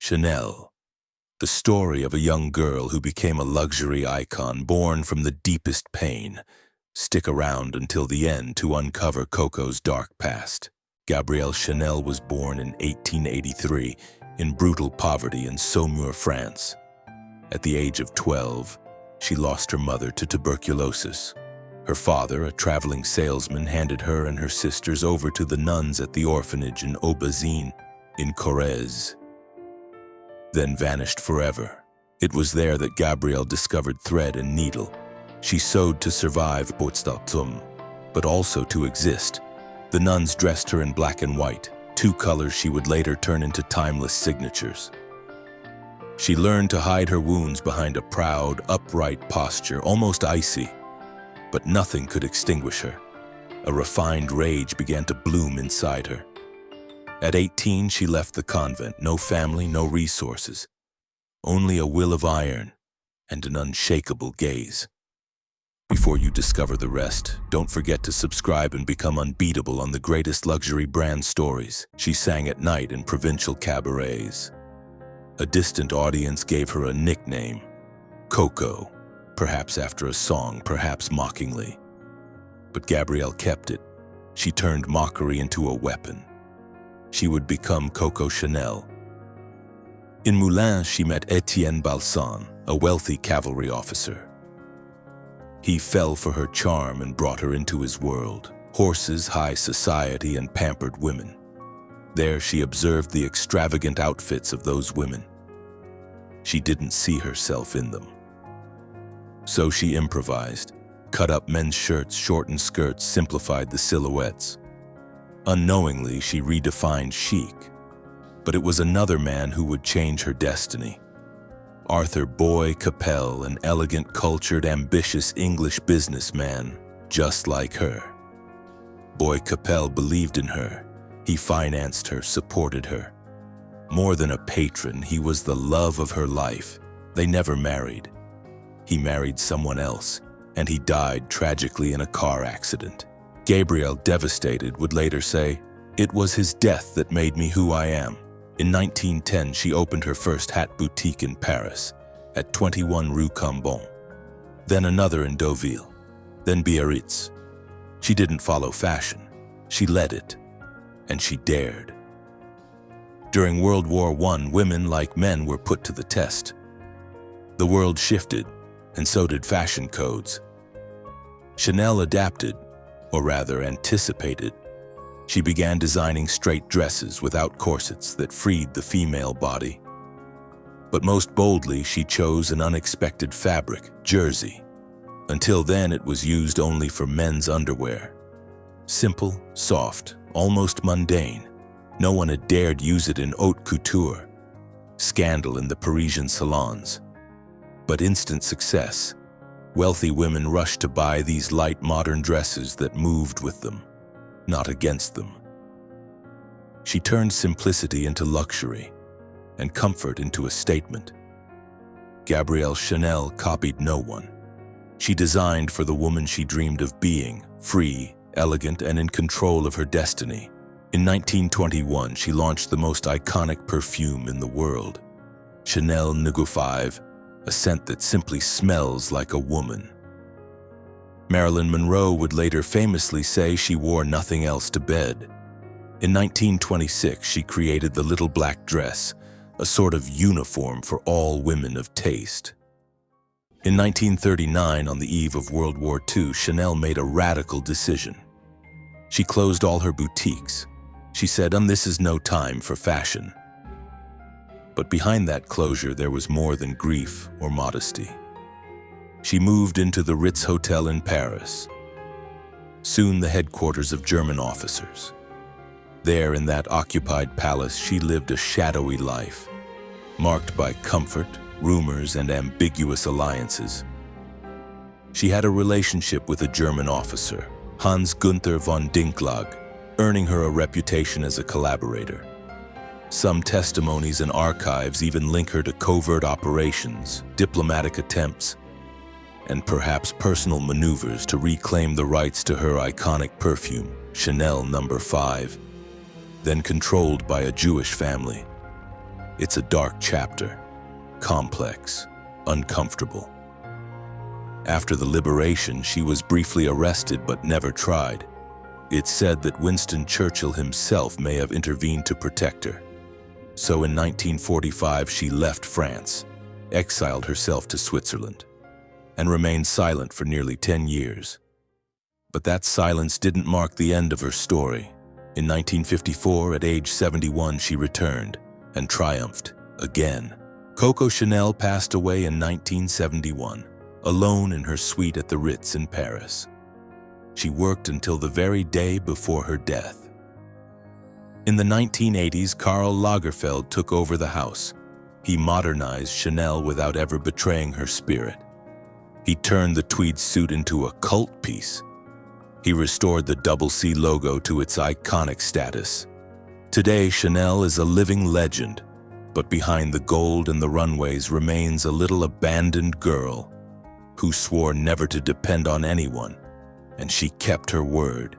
Chanel, the story of a young girl who became a luxury icon born from the deepest pain. Stick around until the end to uncover Coco's dark past. Gabrielle Chanel was born in 1883 in brutal poverty in Saumur, France. At the age of 12, she lost her mother to tuberculosis. Her father, a traveling salesman, handed her and her sisters over to the nuns at the orphanage in Aubazine, in Corrèze, then vanished forever. It was there that Gabrielle discovered thread and needle. She sewed to survive, but also to exist. The nuns dressed her in black and white, two colors she would later turn into timeless signatures. She learned to hide her wounds behind a proud, upright posture, almost icy. But nothing could extinguish her. A refined rage began to bloom inside her. At 18, she left the convent, no family, no resources. Only a will of iron and an unshakable gaze. Before you discover the rest, don't forget to subscribe and become unbeatable on the greatest luxury brand stories. She sang at night in provincial cabarets. A distant audience gave her a nickname, Coco, perhaps after a song, perhaps mockingly. But Gabrielle kept it. She turned mockery into a weapon. She would become Coco Chanel. In Moulins, she met Etienne Balsan, a wealthy cavalry officer. He fell for her charm and brought her into his world. Horses, high society, and pampered women. There she observed the extravagant outfits of those women. She didn't see herself in them. So she improvised, cut up men's shirts, shortened skirts, simplified the silhouettes. Unknowingly, she redefined chic. But it was another man who would change her destiny. Arthur Boy Capel, an elegant, cultured, ambitious English businessman, just like her. Boy Capel believed in her. He financed her, supported her. More than a patron, he was the love of her life. They never married. He married someone else, and he died tragically in a car accident. Gabrielle, devastated, would later say, "It was his death that made me who I am." In 1910, she opened her first hat boutique in Paris, at 21 Rue Cambon. Then another in Deauville, then Biarritz. She didn't follow fashion. She led it, and she dared. During World War I, women, like men, were put to the test. The world shifted, and so did fashion codes. Chanel adapted, or rather anticipated. She began designing straight dresses without corsets that freed the female body. But most boldly, she chose an unexpected fabric, jersey. Until then, it was used only for men's underwear. Simple, soft, almost mundane. No one had dared use it in haute couture. Scandal in the Parisian salons. But instant success. Wealthy women rushed to buy these light modern dresses that moved with them, not against them. She turned simplicity into luxury and comfort into a statement. Gabrielle Chanel copied no one. She designed for the woman she dreamed of being, free, elegant, and in control of her destiny. In 1921, she launched the most iconic perfume in the world, Chanel No. 5, a scent that simply smells like a woman. Marilyn Monroe would later famously say she wore nothing else to bed. In 1926, she created the little black dress, a sort of uniform for all women of taste. In 1939, on the eve of World War II, Chanel made a radical decision. She closed all her boutiques. She said, "This is no time for fashion." But behind that closure, there was more than grief or modesty. She moved into the Ritz Hotel in Paris, soon the headquarters of German officers. There, in that occupied palace, she lived a shadowy life, marked by comfort, rumors, and ambiguous alliances. She had a relationship with a German officer, Hans Günther von Dinklag, earning her a reputation as a collaborator. Some testimonies and archives even link her to covert operations, diplomatic attempts, and perhaps personal maneuvers to reclaim the rights to her iconic perfume, Chanel No. 5, then controlled by a Jewish family. It's a dark chapter, complex, uncomfortable. After the liberation, she was briefly arrested but never tried. It's said that Winston Churchill himself may have intervened to protect her. So in 1945, she left France, exiled herself to Switzerland, and remained silent for nearly 10 years. But that silence didn't mark the end of her story. In 1954, at age 71, she returned and triumphed again. Coco Chanel passed away in 1971, alone in her suite at the Ritz in Paris. She worked until the very day before her death. In the 1980s, Karl Lagerfeld took over the house. He modernized Chanel without ever betraying her spirit. He turned the tweed suit into a cult piece. He restored the double C logo to its iconic status. Today, Chanel is a living legend, but behind the gold and the runways remains a little abandoned girl who swore never to depend on anyone, and she kept her word.